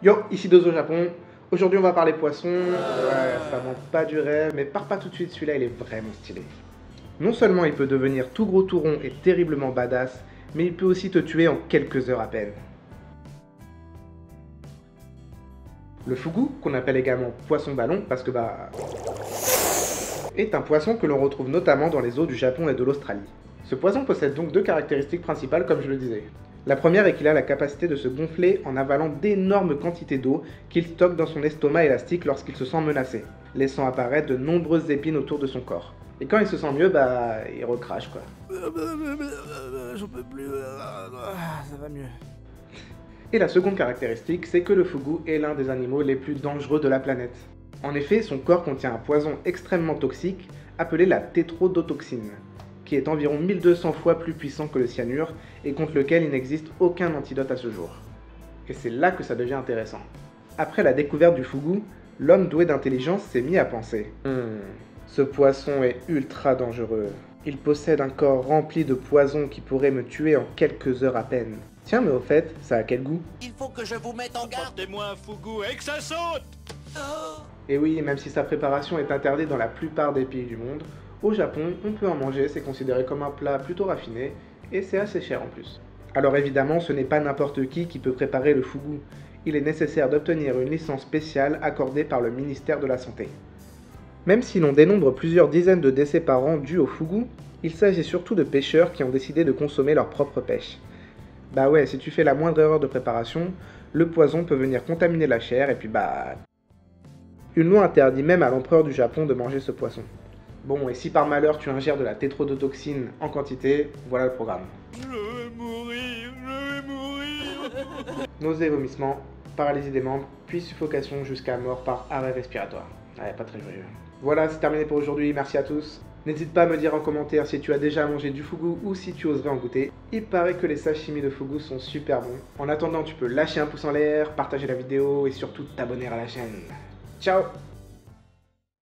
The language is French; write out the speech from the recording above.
Yo, ici Dozo Japon. Aujourd'hui on va parler poisson. Ouais, ça manque pas du rêve, mais pars pas tout de suite, celui-là il est vraiment stylé. Non seulement il peut devenir tout gros tout rond et terriblement badass, mais il peut aussi te tuer en quelques heures à peine. Le fugu, qu'on appelle également poisson ballon, parce que est un poisson que l'on retrouve notamment dans les eaux du Japon et de l'Australie. Ce poisson possède donc deux caractéristiques principales comme je le disais. La première est qu'il a la capacité de se gonfler en avalant d'énormes quantités d'eau qu'il stocke dans son estomac élastique lorsqu'il se sent menacé, laissant apparaître de nombreuses épines autour de son corps. Et quand il se sent mieux, il recrache quoi. J'en peux plus, ça va mieux. Et la seconde caractéristique, c'est que le fugu est l'un des animaux les plus dangereux de la planète. En effet, son corps contient un poison extrêmement toxique appelé la tétrodotoxine, qui est environ 1200 fois plus puissant que le cyanure et contre lequel il n'existe aucun antidote à ce jour. Et c'est là que ça devient intéressant. Après la découverte du fugu, l'homme doué d'intelligence s'est mis à penser ce poisson est ultra dangereux. Il possède un corps rempli de poison qui pourrait me tuer en quelques heures à peine. Tiens, mais au fait, ça a quel goût? Il faut que je vous mette en garde. Apportez-moi un fugu et que ça saute. Et oui, même si sa préparation est interdite dans la plupart des pays du monde, au Japon, on peut en manger, c'est considéré comme un plat plutôt raffiné, et c'est assez cher en plus. Alors évidemment, ce n'est pas n'importe qui peut préparer le fugu. Il est nécessaire d'obtenir une licence spéciale accordée par le ministère de la Santé. Même si l'on dénombre plusieurs dizaines de décès par an dus au fugu, il s'agit surtout de pêcheurs qui ont décidé de consommer leur propre pêche. Bah ouais, si tu fais la moindre erreur de préparation, le poison peut venir contaminer la chair et puis une loi interdit même à l'empereur du Japon de manger ce poisson. Bon, et si par malheur tu ingères de la tétrodotoxine en quantité, voilà le programme. Je vais mourir. Nausées, vomissements, paralysie des membres, puis suffocation jusqu'à mort par arrêt respiratoire. Ouais, pas très joyeux. Voilà, c'est terminé pour aujourd'hui, merci à tous. N'hésite pas à me dire en commentaire si tu as déjà mangé du fugu ou si tu oserais en goûter. Il paraît que les sashimi de fugu sont super bons. En attendant, tu peux lâcher un pouce en l'air, partager la vidéo et surtout t'abonner à la chaîne. Ciao!